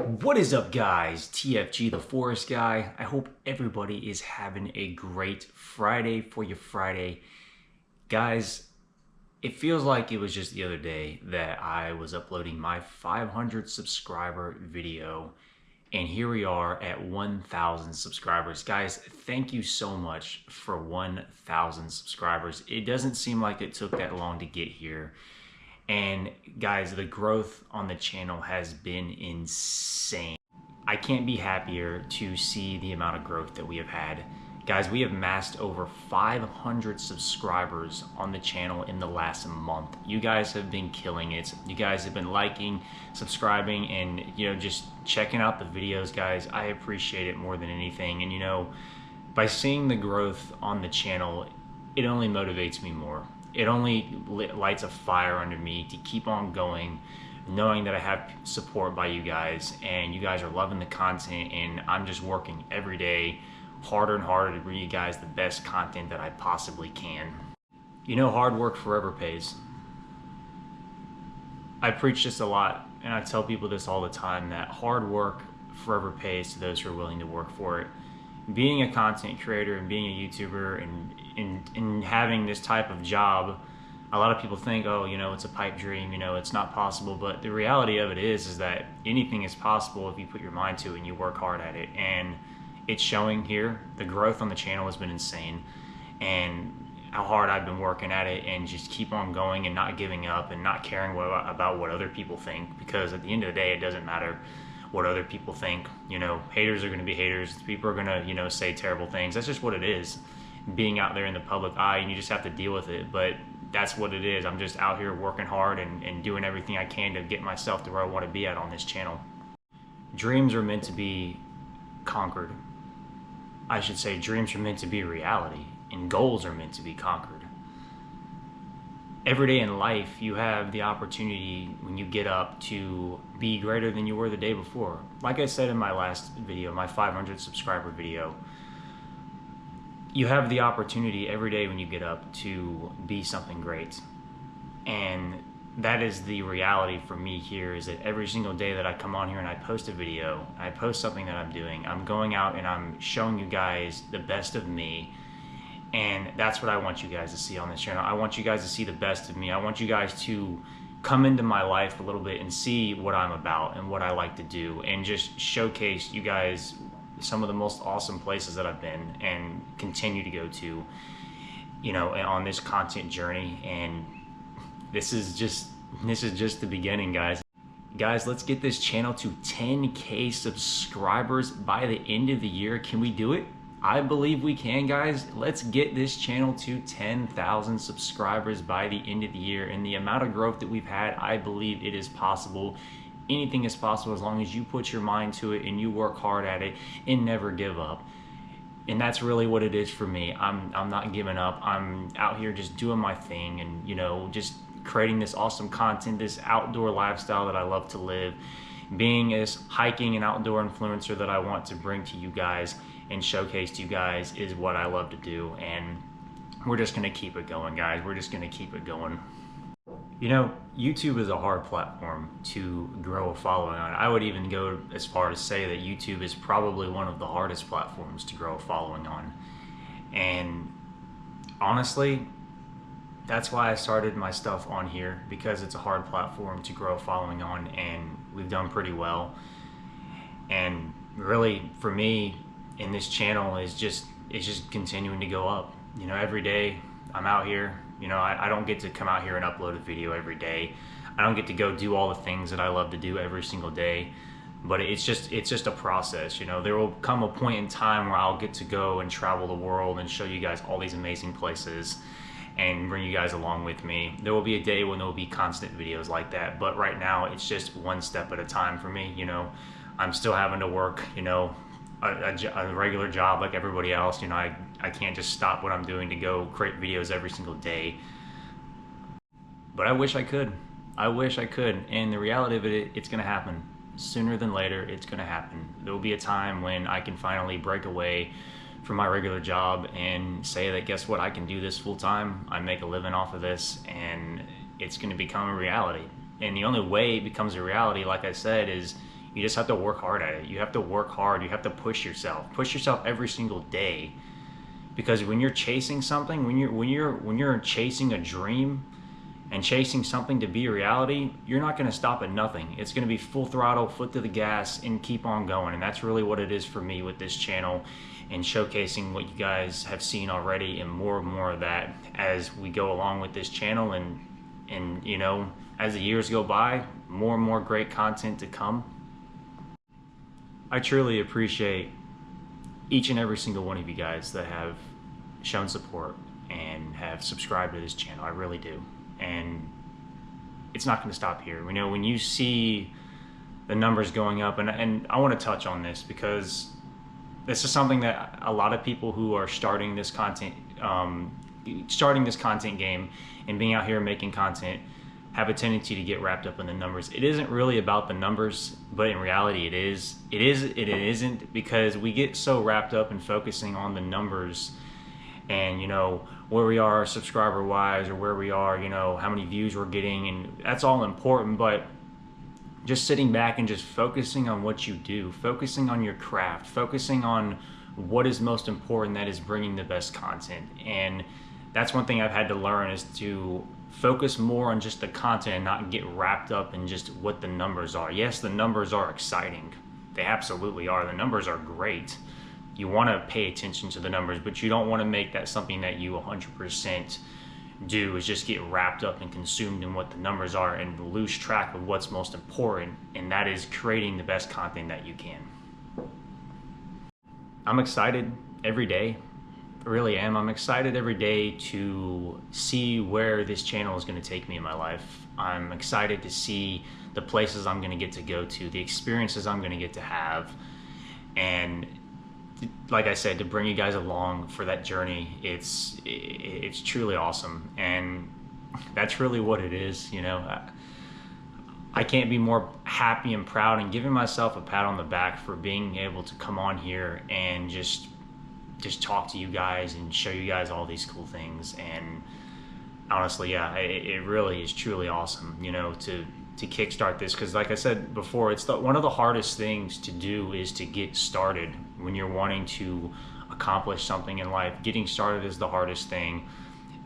What is up, guys? TFG the Forest Guy. I hope everybody is having a great Friday for your Friday. Guys, it feels like it was just the other day that I was uploading my 500 subscriber video, and here we are at 1,000 subscribers. Guys, thank you so much for 1,000 subscribers. It doesn't seem like it took that long to get here. And guys, the growth on the channel has been insane. I can't be happier to see the amount of growth that we have had. Guys, we have massed over 500 subscribers on the channel in the last month. You guys have been killing it. You guys have been liking, subscribing, and just checking out the videos, guys. I appreciate it more than anything. And by seeing the growth on the channel, it only motivates me more. It only lights a fire under me to keep on going, knowing that I have support by you guys, and you guys are loving the content, and I'm just working every day harder and harder to bring you guys the best content that I possibly can. Hard work forever pays. I preach this a lot, and I tell people this all the time, that hard work forever pays to those who are willing to work for it. Being a content creator and being a YouTuber and having this type of job, a lot of people think, oh, it's a pipe dream, it's not possible. But the reality of it is that anything is possible if you put your mind to it and you work hard at it. And it's showing here. The growth on the channel has been insane, and how hard I've been working at it, and just keep on going and not giving up and not caring about what other people think, because at the end of the day, it doesn't matter what other people think. Haters are going to be haters. People are going to say terrible things. That's just what it is, being out there in the public eye, and you just have to deal with it. But that's what it is. I'm just out here working hard and doing everything I can to get myself to where I want to be at on this channel. Dreams are meant to be conquered. I should say dreams are meant to be reality, and goals are meant to be conquered. Every day in life, you have the opportunity when you get up to be greater than you were the day before. Like I said in my last video, my 500 subscriber video, you have the opportunity every day when you get up to be something great. And that is the reality for me here, is that every single day that I come on here and I post a video, I post something that I'm doing, I'm going out and I'm showing you guys the best of me. And that's what I want you guys to see on this channel. I want you guys to see the best of me. I want you guys to come into my life a little bit and see what I'm about and what I like to do, and just showcase you guys some of the most awesome places that I've been and continue to go to, on this content journey. And this is just the beginning, guys. Guys, let's get this channel to 10K subscribers by the end of the year. Can we do it? I believe we can, guys. Let's get this channel to 10,000 subscribers by the end of the year. And the amount of growth that we've had, I believe it is possible. Anything is possible as long as you put your mind to it and you work hard at it and never give up. And that's really what it is for me. I'm not giving up. I'm out here just doing my thing, and just creating this awesome content, this outdoor lifestyle that I love to live. Being this hiking and outdoor influencer that I want to bring to you guys and showcase to you guys is what I love to do. And we're just gonna keep it going, guys. We're just gonna keep it going. YouTube is a hard platform to grow a following on. I would even go as far as say that YouTube is probably one of the hardest platforms to grow a following on. And honestly, that's why I started my stuff on here, because it's a hard platform to grow a following on, and we've done pretty well. And really, for me, in this channel it's just continuing to go up. Every day I'm out here. I don't get to come out here and upload a video every day. I don't get to go do all the things that I love to do every single day. But it's just a process. There will come a point in time where I'll get to go and travel the world and show you guys all these amazing places and bring you guys along with me. There will be a day when there will be constant videos like that, but right now it's just one step at a time for me. I'm still having to work, a regular job like everybody else. I can't just stop what I'm doing to go create videos every single day. But I wish I could. I wish I could. And the reality of it, it's gonna happen. Sooner than later, it's gonna happen. There will be a time when I can finally break away from my regular job and say that, guess what, I can do this full time. I make a living off of this, and it's gonna become a reality. And the only way it becomes a reality, like I said, is You just have to work hard at it. You have to work hard. You have to push yourself every single day. Because when you're chasing something, when you're chasing a dream and chasing something to be a reality, you're not going to stop at nothing. It's going to be full throttle, foot to the gas, and keep on going. And that's really what it is for me with this channel, and showcasing what you guys have seen already, and more of that as we go along with this channel. And you know, as the years go by, more and more great content to come. I truly appreciate each and every single one of you guys that have shown support and have subscribed to this channel. I really do. And it's not going to stop here. You know, when you see the numbers going up, and I want to touch on this because this is something that a lot of people who are starting this content game and being out here making content have a tendency to get wrapped up in the numbers. It isn't really about the numbers, but in reality it is. It isn't, because we get so wrapped up in focusing on the numbers and, you know, where we are subscriber wise, or where we are, you know, how many views we're getting, and that's all important. But just sitting back and just focusing on what you do, focusing on your craft, focusing on what is most important, that is bringing the best content. And that's one thing I've had to learn, is to focus more on just the content and not get wrapped up in just what the numbers are. Yes, the numbers are exciting. They absolutely are. The numbers are great. You want to pay attention to the numbers, but you don't want to make that something that you 100% do, is just get wrapped up and consumed in what the numbers are and lose track of what's most important, and that is creating the best content that you can. I'm excited every day. I really am. I'm excited every day to see where this channel is going to take me in my life. I'm excited to see the places I'm going to get to go to, the experiences I'm going to get to have, and like I said, to bring you guys along for that journey. It's truly awesome, and that's really what it is. You know, I can't be more happy and proud, and giving myself a pat on the back for being able to come on here and just talk to you guys and show you guys all these cool things. And honestly, yeah, it really is truly awesome, you know, to kickstart this, because like I said before, it's one of the hardest things to do is to get started when you're wanting to accomplish something in life. Getting started is the hardest thing.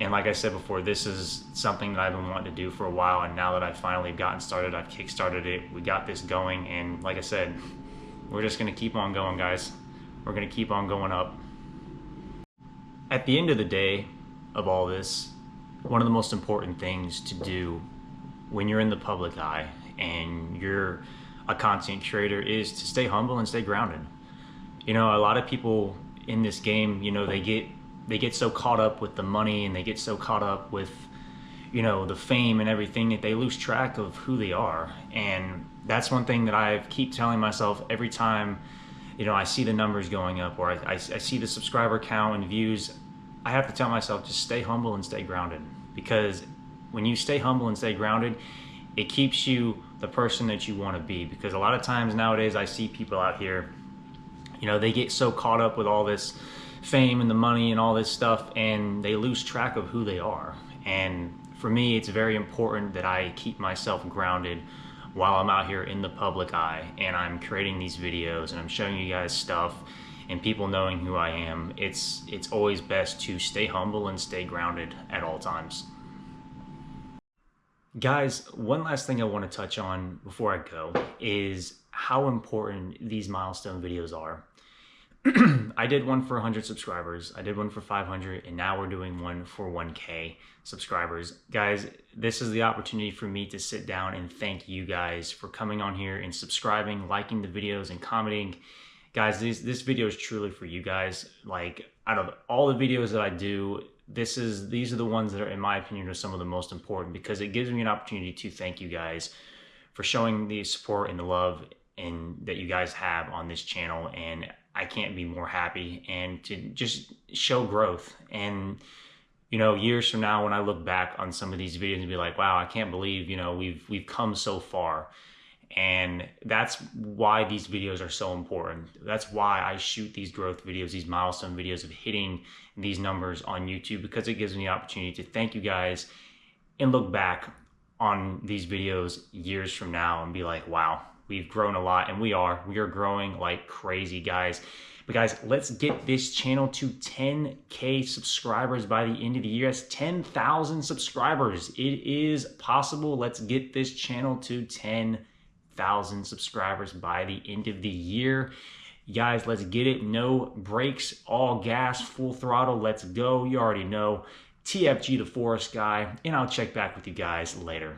And like I said before, this is something that I've been wanting to do for a while, and now that I've finally gotten started, I've kickstarted it, we got this going, and like I said, we're just going to keep on going, guys. We're going to keep on going up. At the end of the day of all this, one of the most important things to do when you're in the public eye and you're a content creator is to stay humble and stay grounded. You know, a lot of people in this game, you know, they get so caught up with the money, and they get so caught up with, you know, the fame and everything, that they lose track of who they are. And that's one thing that I keep telling myself every time, you know, I see the numbers going up, or I see the subscriber count and views. I have to tell myself, just stay humble and stay grounded, because when you stay humble and stay grounded, it keeps you the person that you want to be. Because a lot of times nowadays I see people out here, you know, they get so caught up with all this fame and the money and all this stuff, and they lose track of who they are. And for me, it's very important that I keep myself grounded while I'm out here in the public eye, and I'm creating these videos and I'm showing you guys stuff, and people knowing who I am. It's always best to stay humble and stay grounded at all times. Guys, one last thing I want to touch on before I go is how important these milestone videos are. I did one for 100 subscribers, I did one for 500, and now we're doing one for 1K subscribers. Guys, this is the opportunity for me to sit down and thank you guys for coming on here and subscribing, liking the videos, and commenting. Guys, this video is truly for you guys. Like, out of all the videos that I do, these are the ones that are, in my opinion, are some of the most important, because it gives me an opportunity to thank you guys for showing the support and the love and that you guys have on this channel. And I can't be more happy, and to just show growth. And, you know, years from now, when I look back on some of these videos and be like, wow, I can't believe, you know, we've come so far. And that's why these videos are so important. That's why I shoot these growth videos, these milestone videos of hitting these numbers on YouTube, because it gives me the opportunity to thank you guys and look back on these videos years from now and be like, wow, we've grown a lot, and we are growing like crazy, guys. But guys, let's get this channel to 10K subscribers by the end of the year. That's 10,000 subscribers. It is possible. Let's get this channel to 10,000 subscribers by the end of the year. Guys, let's get it. No brakes, all gas, full throttle. Let's go. You already know. TFG the Forest Guy, and I'll check back with you guys later.